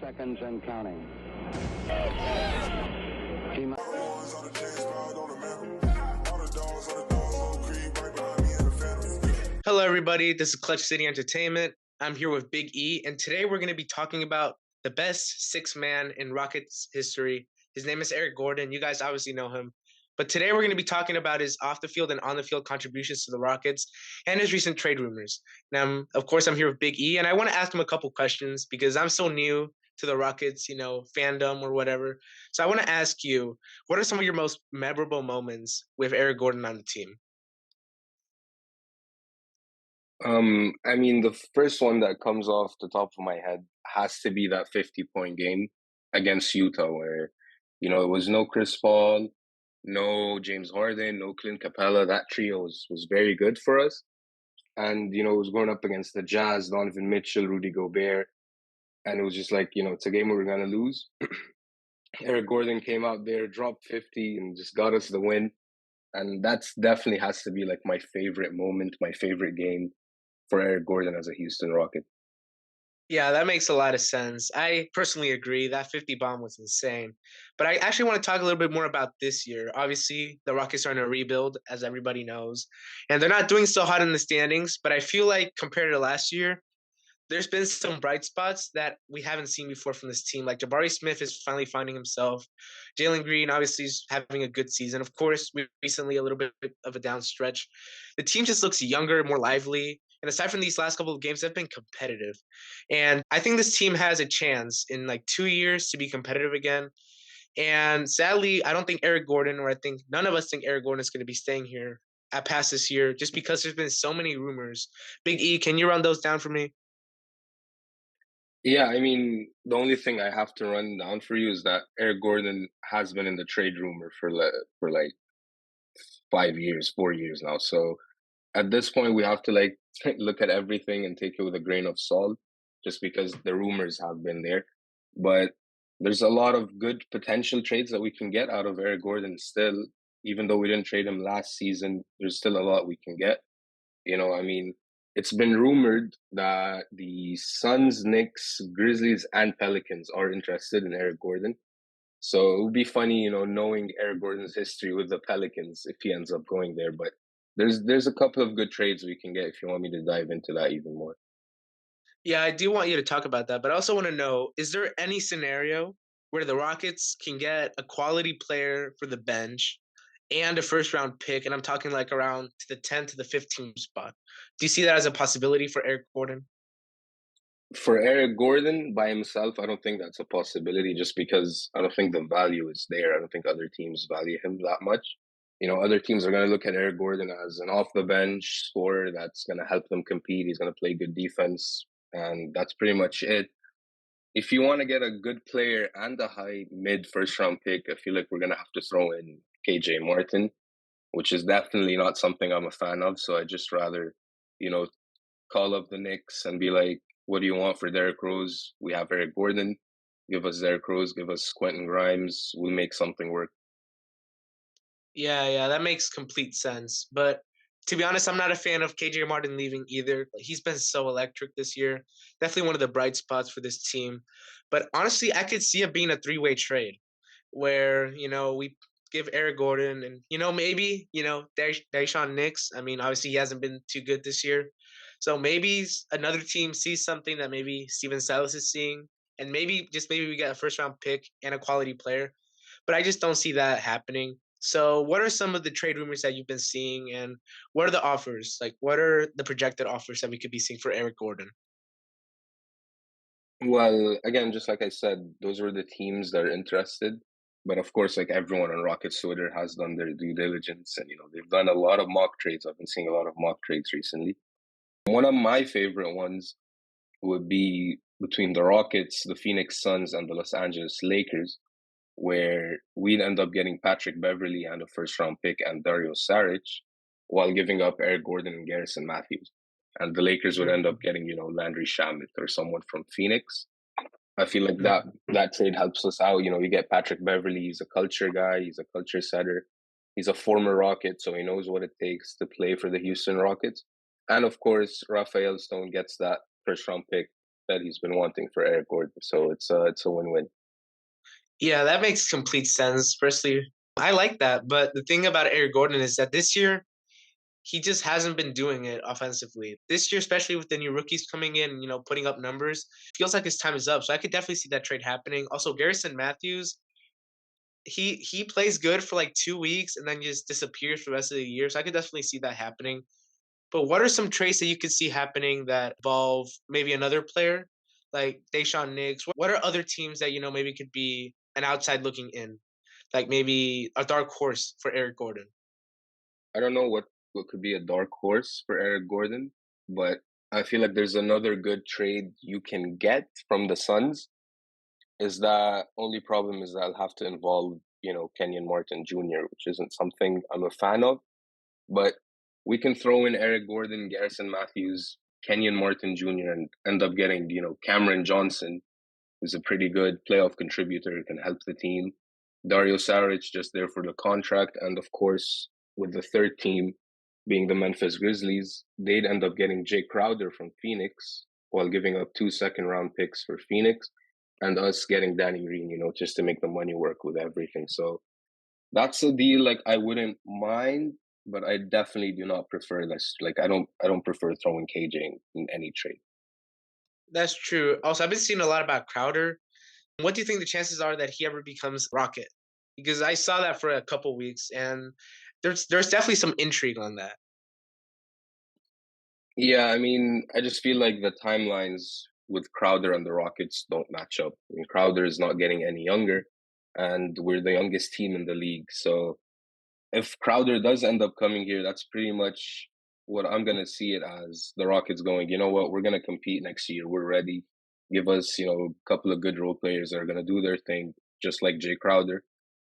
seconds and counting. Hello, everybody. This is Clutch City Entertainment. I'm here with Big E, and today we're going to be talking about the best six man in Rockets history. His name is Eric Gordon. You guys obviously know him. But today we're going to be talking about his off the field and on the field contributions to the Rockets and his recent trade rumors. Now, of course, I'm here with Big E, and I want to ask him a couple questions because I'm so new to the Rockets, fandom or whatever. So I want to ask you, what are some of your most memorable moments with Eric Gordon on the team? The first one that comes off the top of my head has to be that 50-point game against Utah, where, it was no Chris Paul, no James Harden, no Clint Capella. That trio was very good for us. And, it was going up against the Jazz, Donovan Mitchell, Rudy Gobert. And it was just like, it's a game we were going to lose. Eric Gordon came out there, dropped 50, and just got us the win. And that's definitely has to be like my favorite moment, my favorite game for Eric Gordon as a Houston Rocket. Yeah, that makes a lot of sense. I personally agree. That 50 bomb was insane. But I actually want to talk a little bit more about this year. Obviously, the Rockets are in a rebuild, as everybody knows. And they're not doing so hot in the standings, but I feel like compared to last year, there's been some bright spots that we haven't seen before from this team. Like Jabari Smith is finally finding himself. Jalen Green obviously is having a good season. Of course, we recently a little bit of a down stretch. The team just looks younger, more lively. And aside from these last couple of games, they've been competitive. And I think this team has a chance in like 2 years to be competitive again. And sadly, I don't think Eric Gordon, or I think none of us think Eric Gordon is going to be staying here at past this year, just because there's been so many rumors. Big E, can you run those down for me? Yeah, the only thing I have to run down for you is that Eric Gordon has been in the trade rumor for like 5 years, 4 years now. So at this point, we have to like look at everything and take it with a grain of salt, just because the rumors have been there. But there's a lot of good potential trades that we can get out of Eric Gordon still. Even though we didn't trade him last season, there's still a lot we can get. It's been rumored that the Suns, Knicks, Grizzlies, and Pelicans are interested in Eric Gordon. So it would be funny, knowing Eric Gordon's history with the Pelicans if he ends up going there. But there's a couple of good trades we can get if you want me to dive into that even more. Yeah, I do want you to talk about that, but I also want to know, is there any scenario where the Rockets can get a quality player for the bench and a first round pick? And I'm talking like around to the 10 to the 15 spot. Do you see that as a possibility for Eric Gordon? For Eric Gordon by himself, I don't think that's a possibility just because I don't think the value is there. I don't think other teams value him that much. Other teams are going to look at Eric Gordon as an off the bench scorer that's going to help them compete. He's going to play good defense, and that's pretty much it. If you want to get a good player and a high mid first round pick, I feel like we're going to have to throw in KJ Martin, which is definitely not something I'm a fan of. So I just rather, you know, call up the Knicks and be like, what do you want for Derrick Rose? We have Eric Gordon. Give us Derrick Rose. Give us Quentin Grimes. We'll make something work. Yeah, that makes complete sense. But to be honest, I'm not a fan of KJ Martin leaving either. He's been so electric this year. Definitely one of the bright spots for this team. But honestly, I could see it being a three-way trade where, we give Eric Gordon and, maybe, Daishawn Nix. I mean, obviously he hasn't been too good this year. So maybe another team sees something that maybe Steven Silas is seeing. And maybe we get a first round pick and a quality player. But I just don't see that happening. So, what are some of the trade rumors that you've been seeing, and what are the offers? Like, what are the projected offers that we could be seeing for Eric Gordon? Well, again, just like I said, those were the teams that are interested. But of course, like everyone on Rockets Twitter has done their due diligence, and they've done a lot of mock trades. I've been seeing a lot of mock trades recently. One of my favorite ones would be between the Rockets, the Phoenix Suns, and the Los Angeles Lakers, where we'd end up getting Patrick Beverly and a first round pick and Dario Saric while giving up Eric Gordon and Garrison Matthews. And the Lakers would end up getting, Landry Shamet or someone from Phoenix. I feel like that trade helps us out. We get Patrick Beverly. He's a culture guy. He's a culture setter. He's a former Rocket, so he knows what it takes to play for the Houston Rockets. And of course, Raphael Stone gets that first round pick that he's been wanting for Eric Gordon. So it's a win-win. Yeah, that makes complete sense. Personally, I like that. But the thing about Eric Gordon is that this year, he just hasn't been doing it offensively. This year, especially with the new rookies coming in, putting up numbers, feels like his time is up. So I could definitely see that trade happening. Also, Garrison Matthews, he plays good for like 2 weeks and then just disappears for the rest of the year. So I could definitely see that happening. But what are some trades that you could see happening that involve maybe another player like Deshaun Nix? What are other teams that maybe could be an outside looking in, like maybe a dark horse for Eric Gordon? I don't know what could be a dark horse for Eric Gordon, but I feel like there's another good trade you can get from the Suns. Is that only problem is that I'll have to involve, Kenyon Martin Jr., which isn't something I'm a fan of. But we can throw in Eric Gordon, Garrison Matthews, Kenyon Martin Jr., and end up getting, Cameron Johnson, who's a pretty good playoff contributor, can help the team. Dario Saric just there for the contract. And of course, with the third team being the Memphis Grizzlies, they'd end up getting Jay Crowder from Phoenix while giving up 2 second-round picks for Phoenix and us getting Danny Green, just to make the money work with everything. So that's a deal like I wouldn't mind, but I definitely do not prefer this. Like I don't prefer throwing KJ in any trade. That's true. Also, I've been seeing a lot about Crowder. What do you think the chances are that he ever becomes Rocket? Because I saw that for a couple weeks, and there's definitely some intrigue on that. Yeah, I mean, I just feel like the timelines with Crowder and the Rockets don't match up. I mean, Crowder is not getting any younger, and we're the youngest team in the league. So if Crowder does end up coming here, that's pretty much what I'm gonna see it as. The Rockets going, you know what, we're gonna compete next year. We're ready. Give us, a couple of good role players that are gonna do their thing, just like Jay Crowder,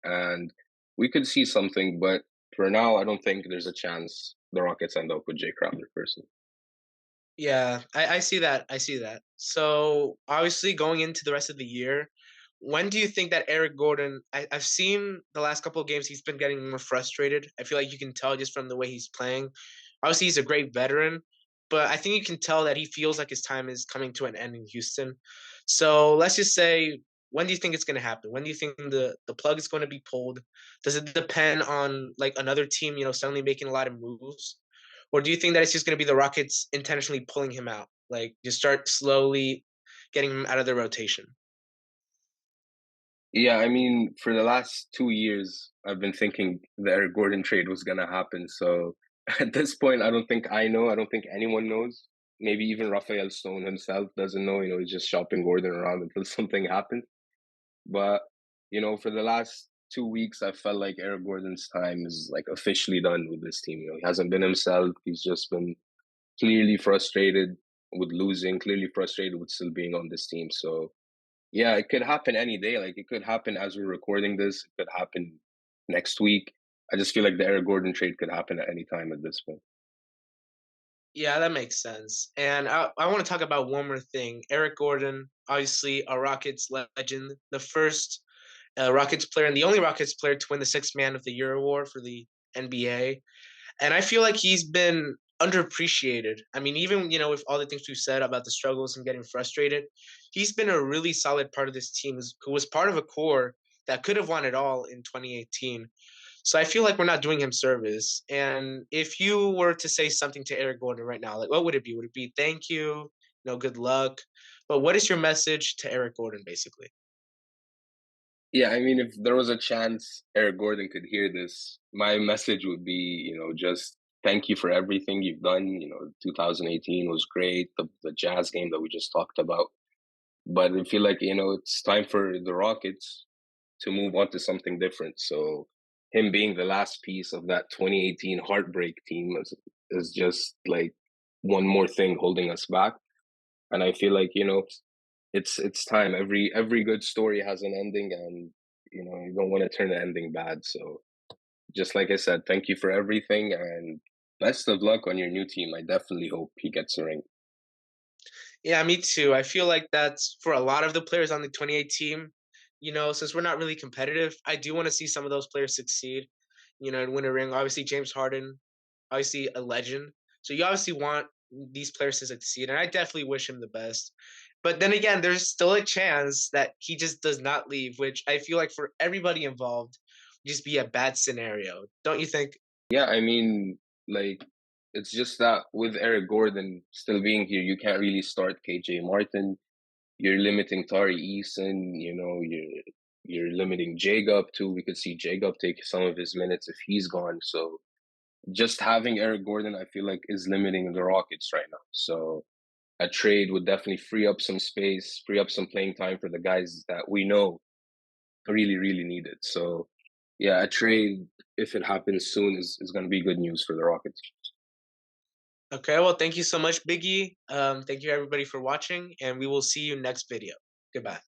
and we could see something. But for now, I don't think there's a chance the Rockets end up with Jay Crowder personally. Yeah, I see that. I see that. So obviously, going into the rest of the year, when do you think that Eric Gordon? I've seen the last couple of games; he's been getting more frustrated. I feel like you can tell just from the way he's playing. Obviously, he's a great veteran, but I think you can tell that he feels like his time is coming to an end in Houston. So let's just say, when do you think it's going to happen? When do you think the plug is going to be pulled? Does it depend on like another team, suddenly making a lot of moves? Or do you think that it's just going to be the Rockets intentionally pulling him out? Like just start slowly getting him out of the rotation. Yeah, I mean, for the last 2 years, I've been thinking the Eric Gordon trade was gonna happen. So at this point, I don't think I know. I don't think anyone knows. Maybe even Raphael Stone himself doesn't know. He's just shopping Gordon around until something happens. But for the last 2 weeks, I felt like Eric Gordon's time is like officially done with this team. He hasn't been himself. He's just been clearly frustrated with losing, clearly frustrated with still being on this team. So yeah, it could happen any day. Like it could happen as we're recording this. It could happen next week. I just feel like the Eric Gordon trade could happen at any time at this point. Yeah, that makes sense. And I want to talk about one more thing. Eric Gordon, obviously a Rockets legend, the first Rockets player and the only Rockets player to win the Sixth Man of the Year award for the NBA. And I feel like he's been underappreciated. I mean, even with all the things we've said about the struggles and getting frustrated, he's been a really solid part of this team who was part of a core that could have won it all in 2018. So I feel like we're not doing him service. And if you were to say something to Eric Gordon right now, like what would it be? Would it be thank you, good luck? But what is your message to Eric Gordon, basically? Yeah, I mean, if there was a chance Eric Gordon could hear this, my message would be, just thank you for everything you've done. 2018 was great, the Jazz game that we just talked about. But I feel like, it's time for the Rockets to move on to something different. So him being the last piece of that 2018 heartbreak team is just like one more thing holding us back. And I feel like, it's time. Every good story has an ending, and you don't want to turn the ending bad. So just like I said, thank you for everything and best of luck on your new team. I definitely hope he gets a ring. Yeah, me too. I feel like that's for a lot of the players on the 28 team. Since we're not really competitive, I do want to see some of those players succeed, and win a ring. Obviously, James Harden, obviously a legend. So you obviously want these players to succeed, and I definitely wish him the best. But then again, there's still a chance that he just does not leave, which I feel like for everybody involved, would just be a bad scenario. Don't you think? Yeah, I mean, like it's just that with Eric Gordon still being here, you can't really start KJ Martin. You're limiting Tari Eason, you're limiting Jacob too. We could see Jacob take some of his minutes if he's gone. So just having Eric Gordon, I feel like, is limiting the Rockets right now. So a trade would definitely free up some space, free up some playing time for the guys that we know really, really need it. So yeah, a trade, if it happens soon, is going to be good news for the Rockets. Okay, well, thank you so much, Biggie. Thank you everybody for watching, and we will see you next video. Goodbye.